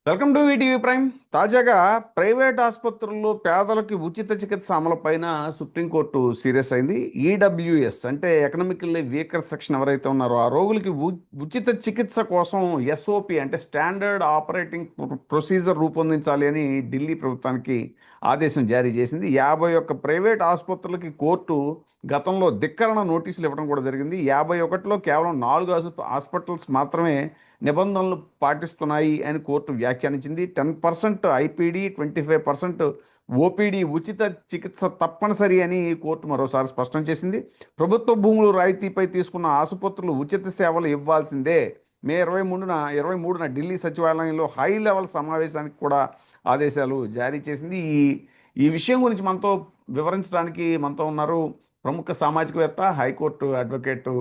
Welcome to ETV prime. తాజాగా private ఆసుపత్రుల్లో పేదలకి ఉచిత చికిత్స అమలుపైన సుప్రీంకోర్టు సీరియస్ అయింది. ఈడబ్ల్యూఎస్ అంటే ఎకనామికల్లీ వీకర్ సెక్షన్ ఎవరైతే ఉన్నారో ఆ రోగులకి ఉచిత చికిత్స కోసం ఎస్ఓపి అంటే స్టాండర్డ్ ఆపరేటింగ్ ప్రొసీజర్ రూపొందించాలి అని ఢిల్లీ ప్రభుత్వానికి ఆదేశం జారీ చేసింది. 51 ప్రైవేట్ ఆసుపత్రులకి కోర్టు గతంలో ధిక్కరణ నోటీసులు ఇవ్వడం కూడా జరిగింది. 51లో కేవలం 4 హాస్పిటల్స్ మాత్రమే నిబంధనలు పాటిస్తున్నాయి అని కోర్టు వ్యాఖ్యానించింది. 10% ఐపీడీ, 25% ఓపీడీ ఉచిత చికిత్స తప్పనిసరి అని కోర్టు మరోసారి స్పష్టం చేసింది. ప్రభుత్వ భూములు రాయితీపై తీసుకున్న ఆసుపత్రులు ఉచిత సేవలు ఇవ్వాల్సిందే. మే 23న ఢిల్లీ సచివాలయంలో హై లెవెల్ సమావేశానికి కూడా ఆదేశాలు జారీ చేసింది. ఈ ఈ విషయం గురించి మనతో వివరించడానికి మనతో ఉన్నారు ప్రముఖ సామాజికవేత్త, high court advocate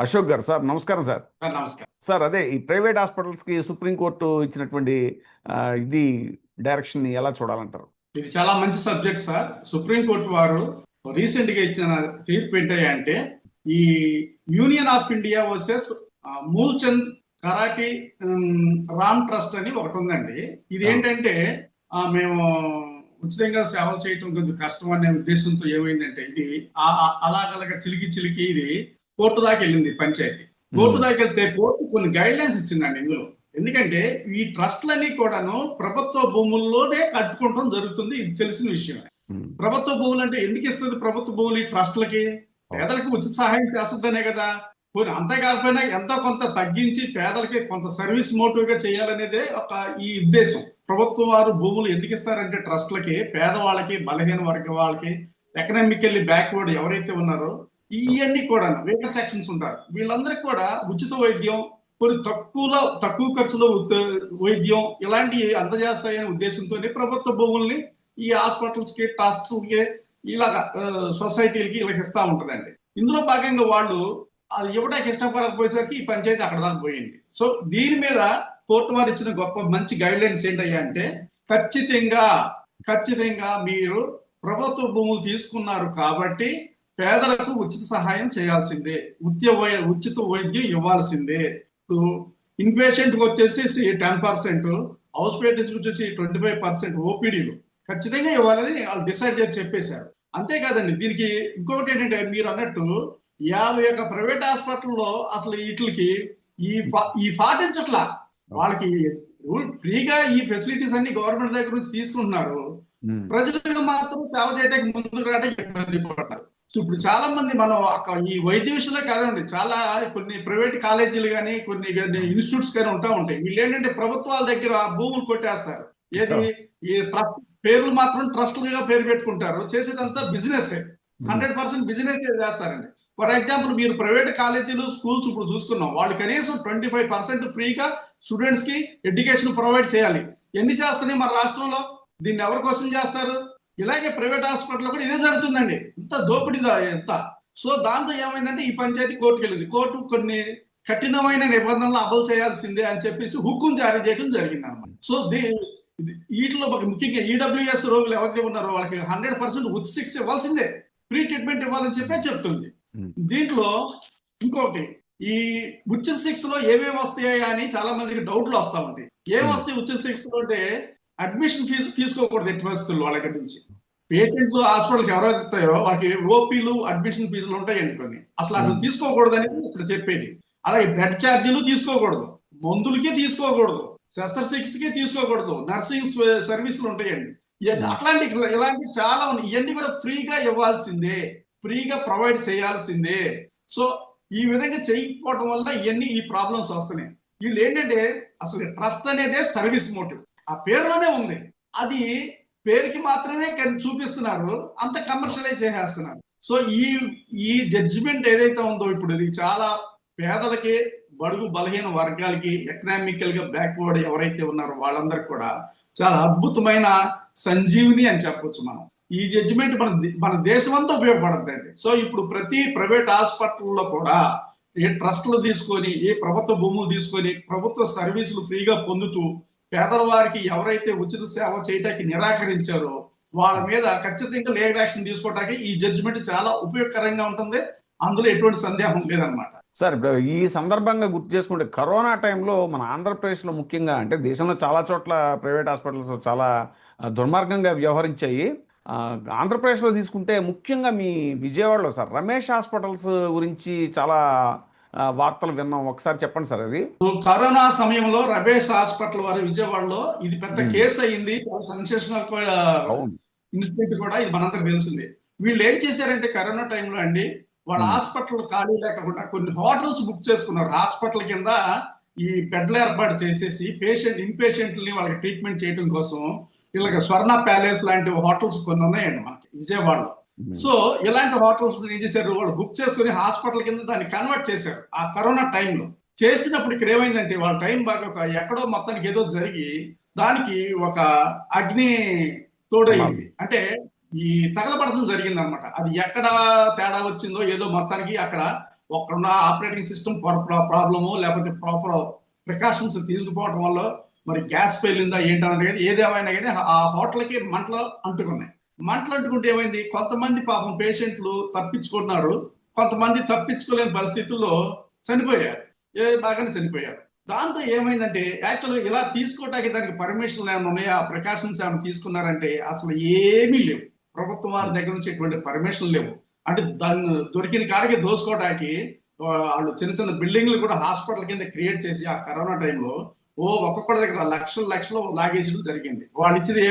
Ashok garu. Sir నమస్కారం. సార్ నమస్కారం. సార్ అదే ఈ ప్రైవేట్ హాస్పిటల్స్కి సుప్రీంకోర్టు ఇచ్చినటువంటి ఇది డైరెక్షన్ని ఎలా చూడాలంటారు? ఇది చాలా మంచి సబ్జెక్ట్ సార్. సుప్రీంకోర్టు వారు రీసెంట్ గా ఇచ్చిన తీర్పు ఏంటంటే ఈ union of India versus Moolchand karate Ram trust అని ఒకటి ఉందండి. ఇది ఏంటంటే మేము ఉచితంగా సేవలు చేయటం కొంచెం కష్టం అనే ఉద్దేశంతో ఏమైందంటే ఇది అలాగలగా చిలికి ఇది కోర్టు దాకా వెళ్ళింది. పంచాయతీ కోర్టు దాకా వెళ్తే కోర్టు కొన్ని గైడ్ లైన్స్ ఇచ్చిందండి ఇందులో. ఎందుకంటే ఈ ట్రస్ట్లన్నీ కూడాను ప్రభుత్వ భూముల్లోనే కట్టుకోవడం జరుగుతుంది. ఇది తెలిసిన విషయం. ప్రభుత్వ భూములు అంటే ఎందుకు ఇస్తుంది ప్రభుత్వ భూములు ఈ ట్రస్ట్లకి? పేదలకు ఉచిత సహాయం చేస్తుందనే కదా. కొన్ని అంతే కాకపోయినా ఎంతో కొంత తగ్గించి పేదలకి కొంత సర్వీస్ మోటివ్ గా చేయాలనేదే ఒక ఈ ఉద్దేశం. ప్రభుత్వం వారు భూములు ఎందుకు ఇస్తారంటే ట్రస్ట్లకి, పేదవాళ్ళకి, బలహీన వర్గ వాళ్ళకి, ఎకనామికల్లీ బ్యాక్వర్డ్ ఎవరైతే ఉన్నారో ఇవన్నీ కూడా వీకర్ సెక్షన్స్ ఉంటారు. వీళ్ళందరికీ కూడా ఉచిత వైద్యం, కొన్ని తక్కువ ఖర్చులో వైద్యం ఇలాంటివి అందజేస్తాయనే ఉద్దేశంతోనే ప్రభుత్వ భూముల్ని ఈ హాస్పిటల్స్ కి, ట్రస్ట్లకి, ఇలాగా సొసైటీలకి ఇలా ఇస్తా ఉంటదండి. ఇందులో భాగంగా వాళ్ళు అది ఇవ్వడానికి ఇష్టపడకపోయేసరికి ఈ పంచాయతీ అక్కడ దాకా పోయింది. సో దీని మీద కోర్టు వారు ఇచ్చిన గొప్ప మంచి గైడ్ లైన్స్ ఏంటయ్యా అంటే ఖచ్చితంగా మీరు ప్రభుత్వ భూములు తీసుకున్నారు కాబట్టి పేదలకు ఉచిత సహాయం చేయాల్సిందే, ఉచిత వైద్యం ఇవ్వాల్సిందే. ఇప్పుడు ఇన్పేషెంట్ వచ్చేసి 10%, హౌస్ పేషెంట్స్ వచ్చేసి 25% ఓపీడీలు ఖచ్చితంగా ఇవ్వాలని వాళ్ళు డిసైడ్ చేసి చెప్పేశారు. అంతేకాదండి, దీనికి ఇంకొకటి ఏంటంటే మీరు అన్నట్టు 51 ప్రైవేట్ హాస్పిటల్లో అసలు వీటికి ఈ పాటించట్లా. వాళ్ళకి ఫ్రీగా ఈ ఫెసిలిటీస్ అన్ని గవర్నమెంట్ దగ్గర నుంచి తీసుకుంటున్నారు. ప్రజలకు మాత్రం సేవ చేయడానికి ముందుకు రావడానికి ఇబ్బంది పడతారు. సో ఇప్పుడు చాలా మంది మనం ఈ వైద్య విషయంలో కాదండి, చాలా కొన్ని ప్రైవేట్ కాలేజీలు కానీ కొన్ని ఇన్స్టిట్యూట్స్ కానీ ఉంటాయి. వీళ్ళు ఏంటంటే ప్రభుత్వాల దగ్గర భూములు కొట్టేస్తారు. ఏది ఈ ట్రస్ట్ పేర్లు మాత్రం ట్రస్ట్లుగా పేరు పెట్టుకుంటారు. చేసేదంతా బిజినెస్, 100% బిజినెస్ చేస్తారండి. ఫర్ ఎగ్జాంపుల్ మీరు ప్రైవేట్ కాలేజీలు, స్కూల్స్ ఇప్పుడు చూసుకున్నాం, వాళ్ళు కనీసం 25% ఫ్రీగా స్టూడెంట్స్ కి ఎడ్యుకేషన్ ప్రొవైడ్ చేయాలి. ఎన్ని చేస్తున్నాయి మన రాష్ట్రంలో? దీన్ని ఎవరి కోసం చేస్తారు? ఇలాగే ప్రైవేట్ హాస్పిటల్ కూడా ఇదే జరుగుతుందండి. ఇంత దోపిడీదా ఎంత. సో దాంతో ఏమైందంటే ఈ పంచాయతీ కోర్టుకు వెళ్ళింది. కోర్టు కొన్ని కఠినమైన నిబంధనలు అమలు చేయాల్సిందే అని చెప్పేసి హుకుం జారీ చేయడం జరిగింది అనమాట. సో వీటిలో ముఖ్యంగా ఈడబ్ల్యూఎస్ రోగులు ఎవరైతే ఉన్నారో వాళ్ళకి 100% ఉచిత శిక్ష ఇవ్వాల్సిందే, ఫ్రీ ట్రీట్మెంట్ ఇవ్వాలని చెప్పే చెప్తుంది. దీంట్లో ఇంకొకటి, ఈ ఉచిత శిక్షలో ఏమేమి వస్తాయా అని చాలా మందికి డౌట్లు వస్తా ఉంటాయి. ఏమొస్తాయి ఉచిత శిక్షలో అంటే అడ్మిషన్ ఫీజు తీసుకోకూడదు ఎట్టి పరిస్థితుల్లో. వాళ్ళ దగ్గర నుంచి పేషెంట్లు హాస్పిటల్కి ఎవరైతే వస్తాయో వాళ్ళకి ఓపీలు, అడ్మిషన్ ఫీజులు ఉంటాయండి కొన్ని. అసలు అట్లా తీసుకోకూడదని ఇక్కడ చెప్పేది. అలాగే బెడ్ ఛార్జీలు తీసుకోకూడదు, మందులకి తీసుకోకూడదు, శస్త్రచికిత్సకి తీసుకోకూడదు, నర్సింగ్ సర్వీసులు ఉంటాయండి. ఇలాంటి చాలా ఉన్నాయి. ఇవన్నీ కూడా ఫ్రీగా ఇవ్వాల్సిందే, ఫ్రీగా ప్రొవైడ్ చేయాల్సిందే. సో ఈ విధంగా చేయకపోవడం వల్ల ఈ ప్రాబ్లమ్స్ వస్తున్నాయి. వీళ్ళు ఏంటంటే అసలు ట్రస్ట్ అనేదే సర్వీస్ మోటివ్, ఆ పేరులోనే ఉంది. అది పేరుకి మాత్రమే చూపిస్తున్నారు, అంత కమర్షియలైజ్ చేసేస్తున్నారు. సో ఈ జడ్జిమెంట్ ఏదైతే ఉందో ఇప్పుడు ఇది చాలా పేదలకి, బడుగు బలహీన వర్గాలకి, ఎకనామికల్ గా బ్యాక్వర్డ్ ఎవరైతే ఉన్నారో వాళ్ళందరికీ కూడా చాలా అద్భుతమైన సంజీవిని అని చెప్పొచ్చు మనం. ఈ జడ్జిమెంట్ మన దేశం అంతా ఉపయోగపడుతుందండి. సో ఇప్పుడు ప్రతి ప్రైవేట్ హాస్పిటల్లో కూడా ఏ ట్రస్టులు తీసుకొని, ఏ ప్రభుత్వ భూములు తీసుకొని ప్రభుత్వ సర్వీసులు ఫ్రీగా పొందుతూ పేదల వారికి ఎవరైతే ఉచిత సేవ చేయడానికి నిరాకరించారో వాళ్ళ మీద ఖచ్చితంగా లీగల్ యాక్షన్ తీసుకోవడానికి ఈ జడ్జిమెంట్ చాలా ఉపయోగకరంగా ఉంటుంది. అందులో ఎటువంటి సందేహం లేదనమాట. సార్ ఇప్పుడు ఈ సందర్భంగా గుర్తు చేసుకుంటే కరోనా టైంలో మన ఆంధ్రప్రదేశ్లో ముఖ్యంగా అంటే దేశంలో చాలా చోట్ల ప్రైవేట్ హాస్పిటల్స్ చాలా దుర్మార్గంగా వ్యవహరించాయి. ఆ, ఆంధ్రప్రదేశ్లో తీసుకుంటే ముఖ్యంగా మీ విజయవాడలో సార్ రమేష్ హాస్పిటల్స్ గురించి చాలా వార్తలు విన్నాం. ఒకసారి చెప్పండి సార్ అది. కరోనా సమయంలో రమేష్ హాస్పిటల్ వారి విజయవాడలో ఇది పెద్ద ఉమ్, కేసు అయ్యింది. చాలా సెన్సేషనల్ అవును. ఇన్సిడెంట్ కూడా ఇది మనందరికి తెలిసింది. వీళ్ళు ఏం చేశారంటే కరోనా టైంలో అండి, వాళ్ళ ఉమ్, హాస్పిటల్ ఖాళీ లేకుండా కొన్ని హోటల్స్ బుక్ చేసుకున్నారు. హాస్పిటల్ కింద ఈ బెడ్లు ఏర్పాటు చేసేసి ఇన్పేషెంట్ని వాళ్ళకి ట్రీట్మెంట్ చేయడం కోసం వీళ్ళకి స్వర్ణ ప్యాలెస్ లాంటి హోటల్స్ కొన్ని ఉన్నాయండి మనకి విజయవాడలో. ఉమ్, సో ఇలాంటి హోటల్స్ ఏం చేశారు, వాళ్ళు బుక్ చేసుకుని హాస్పిటల్ కింద దాన్ని కన్వర్ట్ చేశారు ఆ కరోనా టైంలో. చేసినప్పుడు ఇక్కడ ఏమైందంటే వాళ్ళ టైం బాగా ఎక్కడో మొత్తానికి ఏదో జరిగి దానికి ఒక అగ్ని తోడైంది. అంటే ఈ తగలబడటం జరిగింది అనమాట. అది ఎక్కడ తేడా వచ్చిందో ఏదో మొత్తానికి అక్కడ ఒక ఆపరేటింగ్ సిస్టమ్ ప్రాబ్లము లేకపోతే ప్రాపర్ ప్రికాషన్స్ తీసుకుపోవడం వల్ల మరి గ్యాస్ పేలిందా ఏంటన్నది కానీ ఏదేమైనా కానీ ఆ హోటల్కి మంటలు అంటుకున్నాయి. మంటలు అంటుకుంటే ఏమైంది, కొంతమంది పాపం పేషెంట్లు తప్పించుకున్నారు, కొంతమంది తప్పించుకోలేని పరిస్థితుల్లో చనిపోయారు. బాగానే చనిపోయారు. దాంతో ఏమైందంటే యాక్చువల్గా ఇలా తీసుకోవటానికి దానికి పర్మిషన్లు ఏమైనా ఉన్నాయా, ఆ ప్రికాషన్స్ ఏమైనా తీసుకున్నారంటే అసలు ఏమీ లేవు. ప్రభుత్వం వారి దగ్గర నుంచి ఎటువంటి పర్మిషన్ లేవు. అంటే దాన్ని దొరికిన కాడికి దోసుకోవడానికి వాళ్ళు చిన్న చిన్న బిల్డింగ్లు కూడా హాస్పిటల్ కింద క్రియేట్ చేసి ఆ కరోనా టైంలో ఒక్కొక్కటి దగ్గర లక్షలు లక్షలు లాగేసడం జరిగింది. వాళ్ళు ఇచ్చేది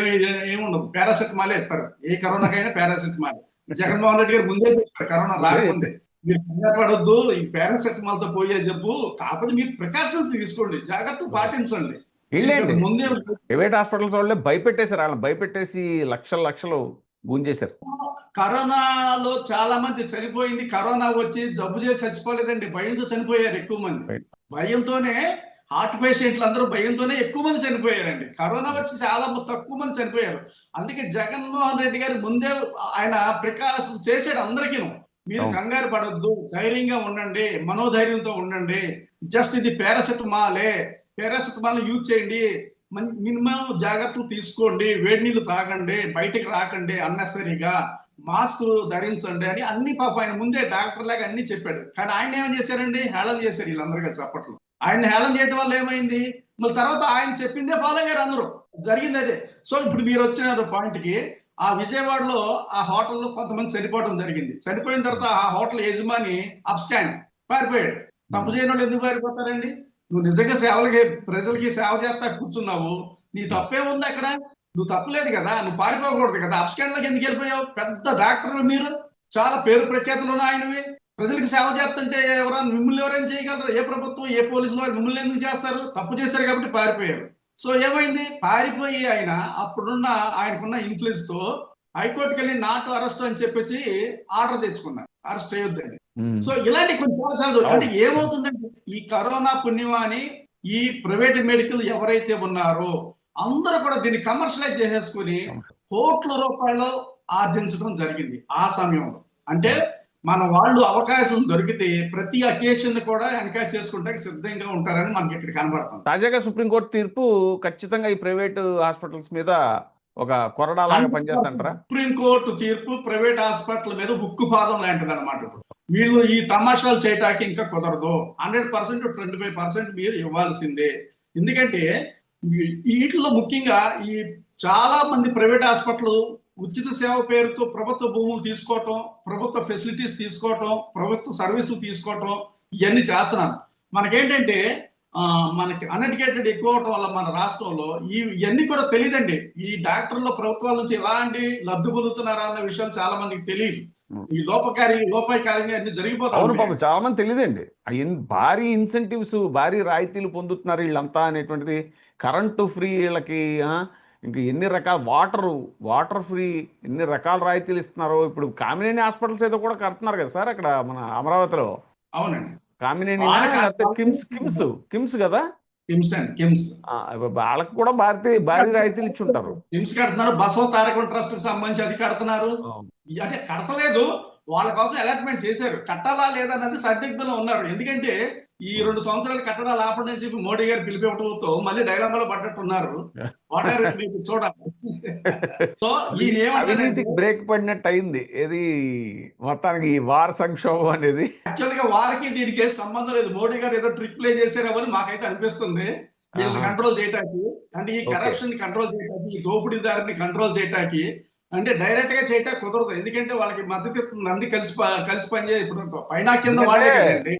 ఏముండదు, పారాసెటమాలే ఇస్తారు. ఏ కరోనాకైనా పారాసెటమాల్. జగన్మోహన్ రెడ్డి గారు ముందే చెప్పారు కరోనా రాకముందే, మీరు కంగారు పడొద్దు, ఈ పారాసెటమాల్ తో పోయే జబ్బు, కాకపోతే మీరు ప్రికాషన్స్ తీసుకోండి, జాగ్రత్తలు పాటించండి. వీళ్ళేంటి ముందే ప్రైవేట్ హాస్పిటల్స్ వాళ్ళే భయపెట్టేశారు, వాళ్ళని భయపెట్టేసి లక్షలు లక్షలు గుంజేశారు. కరోనాలో చాలా మంది చనిపోయింది. కరోనా వచ్చి జబ్బు చేసి చచ్చిపోలేదండి, భయంతో చనిపోయారు ఎక్కువ మంది. రైట్. భయంతోనే హార్ట్ పేషెంట్లు అందరూ భయంతోనే ఎక్కువ మంది చనిపోయారండి. కరోనా వచ్చి చాలా తక్కువ మంది చనిపోయారు. అందుకే జగన్మోహన్ రెడ్డి గారు ముందే ఆయన ప్రికాషన్ చేసాడు అందరికీ, మీరు అవును. కంగారు పడొద్దు, ధైర్యంగా ఉండండి, మనోధైర్యంతో ఉండండి, జస్ట్ ఇది పారాసెటమాల్ యూజ్ చేయండి, మినిమం జాగ్రత్తలు తీసుకోండి, వేడి నీళ్లు తాగండి, బయటికి రాకండి అన్నెసరీగా, మాస్క్ ధరించండి అని అన్ని పాప ఆయన ముందే డాక్టర్ లాగా అన్ని చెప్పాడు. కానీ ఆయన ఏమని చేశారండి, హేళన చేశారు వీళ్ళందరూ కలిసి అప్పట్లో. ఆయన హేళన చేయడం వల్ల ఏమైంది, మళ్ళీ తర్వాత ఆయన చెప్పిందే ఫాలో అయ్యారు అందరూ. జరిగింది అదే. సో ఇప్పుడు మీరు వచ్చిన పాయింట్ కి, ఆ విజయవాడలో ఆ హోటల్లో కొంతమంది చనిపోవడం జరిగింది. చనిపోయిన తర్వాత ఆ హోటల్ యజమాని అప్స్కాండ్ పారిపోయాడు. తప్పు చేయని వాళ్ళు ఎందుకు పారిపోతారండి? నువ్వు నిజంగా ప్రజలకి సేవ చేస్తా కూర్చున్నావు, నీ తప్పే ఉంది అక్కడ, నువ్వు తప్పులేదు కదా, నువ్వు పారిపోకూడదు కదా, అప్స్కాండ్ లోకి ఎందుకు వెళ్ళిపోయావు? పెద్ద డాక్టర్లు మీరు, చాలా పేరు ప్రఖ్యాతులు ఉన్న ఆయనవి, ప్రజలకు సేవ చేస్తుంటే మిమ్మల్ని ఎవరైనా చేయగలరు? ఏ ప్రభుత్వం, ఏ పోలీసులు వారు మిమ్మల్ని ఎందుకు చేస్తారు? తప్పు చేశారు కాబట్టి పారిపోయారు. సో ఏమైంది, పారిపోయి ఆయన అప్పుడున్న ఆయనకున్న ఇన్ఫ్లుయెన్స్ తో హైకోర్టుకి వెళ్ళి నాట్ అరెస్ట్ అని చెప్పేసి ఆర్డర్ తెచ్చుకున్నారు, అరెస్ట్ చేయొద్దని. సో ఇలాంటి కొన్ని చాలా అంటే ఏమవుతుందంటే, ఈ కరోనా పుణ్యమాని ఈ ప్రైవేట్ మెడికల్ ఎవరైతే ఉన్నారో అందరూ కూడా దీన్ని కమర్షియలైజ్ చేసేసుకుని కోట్ల రూపాయలు ఆర్జించడం జరిగింది ఆ సమయంలో. అంటే మన వాళ్ళు అవకాశం దొరికితే ప్రతి అకేషన్ కూడా ఎన్కరేజ్ చేసుకుంటానికి సిద్ధంగా ఉంటారని మనకి ఇక్కడ కనబడుతుంది. తాజాగా సుప్రీంకోర్టు తీర్పు ఖచ్చితంగా ఈ ప్రైవేట్ హాస్పిటల్స్ మీద ఒక కొరడా లాగా పనిచేస్తాంటారా? సుప్రీంకోర్టు తీర్పు ప్రైవేట్ హాస్పిటల్ మీద ఉక్కుపాదం లాంటిది అనమాట. వీళ్ళు ఈ తమాషాలు చేయటానికి ఇంకా కుదరదు. 100% 25% మీరు ఇవ్వాల్సిందే. ఎందుకంటే వీటిలో ముఖ్యంగా ఈ చాలా మంది ప్రైవేట్ హాస్పిటల్ ఉచిత సేవ పేరుతో ప్రభుత్వ భూములు తీసుకోవటం, ప్రభుత్వ ఫెసిలిటీస్ తీసుకోవటం, ప్రభుత్వ సర్వీసులు తీసుకోవటం, ఇవన్నీ చేస్తున్నారు. మనకేంటంటే మనకి అన్ఎడ్యుకేటెడ్ ఎక్కువ అవటం వల్ల మన రాష్ట్రంలో ఇవన్నీ కూడా తెలియదండి. ఈ డాక్టర్ల ప్రభుత్వాల నుంచి ఎలాంటి లబ్ధి పొందుతున్నారా అన్న విషయాలు చాలా మందికి తెలియదు. ఈ లోపాయకారంగా అన్ని జరిగిపోతాయి. అవును పాపం, చాలా మంది తెలియదండి. భారీ ఇన్సెంటివ్స్, భారీ రాయితీలు పొందుతున్నారు వీళ్ళంతా అనేటువంటిది. కరెంటు ఫ్రీ వీళ్ళకి, ఇంకా ఎన్ని రకాల వాటర్ ఫ్రీ, ఎన్ని రకాల రాయితీలు ఇస్తున్నారు. ఇప్పుడు కామినేని హాస్పిటల్స్ ఏదో కూడా కడుతున్నారు కదా సార్ అక్కడ మన అమరావతిలో. అవునండి, కామినేని కిమ్స్ కదా, కిమ్స్ వాళ్ళకి కూడా భారీ రాయితీలు ఇచ్చి ఉంటారు. కిమ్స్ కడుతున్నారు, బసవ తారకం ట్రస్ట్ కి సంబంధించి అది కడుతున్నారు. అంటే కడతలేదు, వాళ్ళ కోసం అలాట్మెంట్ చేశారు. కట్టాలా లేదా అన్నది సందిగ్ధంలో ఉన్నారు. ఎందుకంటే ఈ 2 సంవత్సరాలు కట్టడాలు ఆపండి అని చెప్పి మోడీ గారు పిలిపివ్వడంతో మళ్ళీ డైలామాలో పడ్డట్టు ఉన్నారు. వాట్ ఆర్ మీకు చూడాలి. సో ఈయన ఏమంటారంటే అవినీతికి బ్రేక్ పడినట్టు అయింది ఏది మొత్తానికి ఈ వార్ సంక్షోభం అనేది. యాక్చువల్ గా వారికి దీనికి ఏం సంబంధం లేదు. మోడీ గారు ఏదో ట్రిక్ ప్లే చేశారని మాకైతే అనిపిస్తుంది. వీళ్ళని కంట్రోల్ చేయటానికి, అంటే ఈ కరప్షన్ ని కంట్రోల్ చేయటానికి, ఈ దోపిడీదారుని కంట్రోల్ చేయటానికి, అంటే డైరెక్ట్ గా చేయటానికి కుదరదు. ఎందుకంటే వాళ్ళకి మద్దతు మంది కలిసి పనిచేయ ఇప్పుడు పైన కింద వాడే కదండి.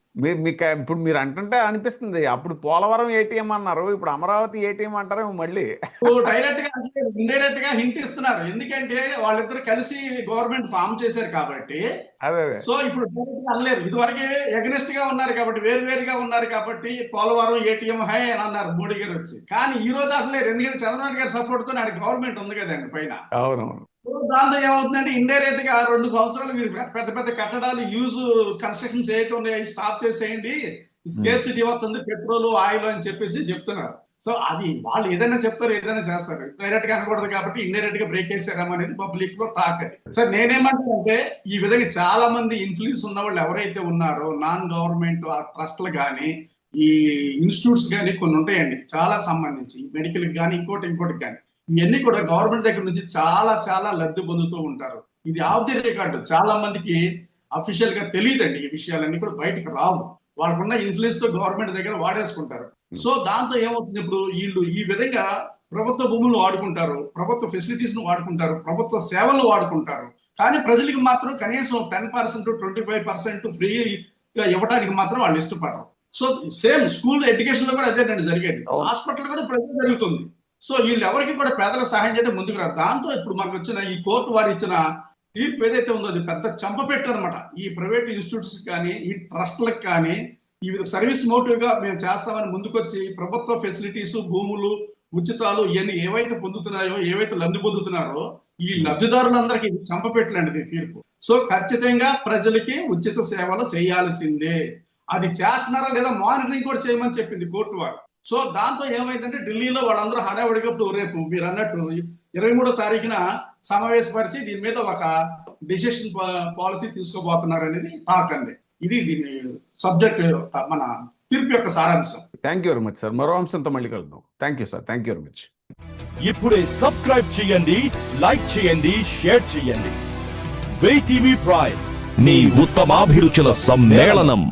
మీకు ఇప్పుడు మీరు అంటుంటే అనిపిస్తుంది అప్పుడు పోలవరం ఏటీఎం అన్నారు, ఇప్పుడు అమరావతి ఏటీఎం అంటారేమో మళ్ళీ. డైరెక్ట్ గా ఇండైరెక్ట్ గా హింట్ ఇస్తున్నారు. ఎందుకంటే వాళ్ళిద్దరు కలిసి గవర్నమెంట్ ఫామ్ చేశారు కాబట్టి. అదే సో ఇప్పుడు అనలేదు. ఇదివరకు ఎగనెస్ట్ గా ఉన్నారు కాబట్టి, వేరుగా ఉన్నారు కాబట్టి పోలవరం ఏటీఎం హై అని అన్నారు మోడీ గారు వచ్చి. కానీ ఈ రోజు అనలేరు. ఎందుకంటే చంద్రబాబు గారి సపోర్ట్ తో నాడు గవర్నమెంట్ ఉంది కదండి పైన. అవునవును. దాంతో ఏమవుతుందంటే ఇండైరెక్ట్ గా 2 సంవత్సరాలు మీరు పెద్ద పెద్ద కట్టడాలు యూజ్ కన్స్ట్రక్షన్స్ ఏవైతే ఉన్నాయో స్టాప్ చేసేయండి, స్కేర్సిటీ వస్తుంది పెట్రోల్ ఆయిల్ అని చెప్పేసి చెప్తున్నారు. సో అది వాళ్ళు ఏదైనా చెప్తారు, ఏదైనా చేస్తారు. డైరెక్ట్ గా అనకూడదు కాబట్టి ఇండైరెక్ట్ గా బ్రేక్ చేశారేమో అనేది పబ్లిక్ లో టాక్. అది సార్ నేనేమంటానంటే ఈ విధంగా చాలా మంది ఇన్ఫ్లుయెన్స్ ఉన్న వాళ్ళు ఎవరైతే ఉన్నారో నాన్ గవర్నమెంట్ ట్రస్ట్లు కానీ ఈ ఇన్స్టిట్యూట్స్ కానీ కొన్ని ఉంటాయండి చాలా సంబంధించి మెడికల్ కానీ ఇంకోటి కానీ, ఇవన్నీ కూడా గవర్నమెంట్ దగ్గర నుంచి చాలా లబ్ధి పొందుతూ ఉంటారు. ఇది ఆఫ్ ది రికార్డు. చాలా మందికి అఫీషియల్ గా తెలియదండి. ఈ విషయాలన్నీ కూడా బయటకు రావు. వాళ్ళకున్న ఇన్ఫ్లుయెన్స్ తో గవర్నమెంట్ దగ్గర వాడేసుకుంటారు. సో దాంతో ఏమవుతుంది, ఇప్పుడు వీళ్ళు ఈ విధంగా ప్రభుత్వ భూములు వాడుకుంటారు, ప్రభుత్వ ఫెసిలిటీస్ ను వాడుకుంటారు, ప్రభుత్వ సేవలు వాడుకుంటారు. కానీ ప్రజలకు మాత్రం కనీసం 10% 25% ఫ్రీ ఇవ్వడానికి మాత్రం వాళ్ళు ఇష్టపడరు. సో సేమ్ స్కూల్ ఎడ్యుకేషన్ లో కూడా అదేనండి జరిగేది. హాస్పిటల్ కూడా ప్రజలు జరుగుతుంది. సో వీళ్ళు ఎవరికి కూడా పేదలకు సహాయం చేయడం ముందుకు రాదు. దాంతో ఇప్పుడు మనకు వచ్చిన ఈ కోర్టు వారు ఇచ్చిన తీర్పు ఏదైతే ఉందో అది పెద్ద చంపపెట్టు అనమాట. ఈ ప్రైవేట్ ఇన్స్టిట్యూట్స్ కానీ ఈ ట్రస్ట్లకు కానీ ఈ సర్వీస్ మోటివ్ గా మేము చేస్తామని ముందుకొచ్చి ప్రభుత్వ ఫెసిలిటీస్, భూములు, ఉచితాలు ఇవన్నీ ఏవైతే పొందుతున్నాయో, ఏవైతే లబ్ధి పొందుతున్నారో ఈ లబ్ధిదారులందరికీ చంపపెట్టలేండి తీర్పు. సో ఖచ్చితంగా ప్రజలకి ఉచిత సేవలు చేయాల్సిందే. అది చేస్తున్నారా లేదా మానిటరింగ్ కూడా చేయమని చెప్పింది కోర్టు వారు. సో దాంతో ఏమైందంటే ఢిల్లీలో వాళ్ళందరూ హడావుడిగా రేపు మీరు అన్నట్టు 23వ తారీఖున సమావేశపరిచి దీని మీద ఒక డిసిషన్ పాలసీ తీసుకోబోతున్నారు అనేది టాక్ అండి. ఇది దీని సబ్జెక్ట్, మన తీర్పు యొక్క సారాంశం. Thank you very much sir. మరో అంశంతో మళ్ళీ కలుద్దాం. Thank you sir. Thank you very much. ఇప్పుడే సబ్స్క్రైబ్ చేయండి, లైక్ చేయండి, షేర్ చేయండి. వే టీవీ ప్రైమ్, మీ ఉత్తమాభిరుచుల సమ్మేళనం.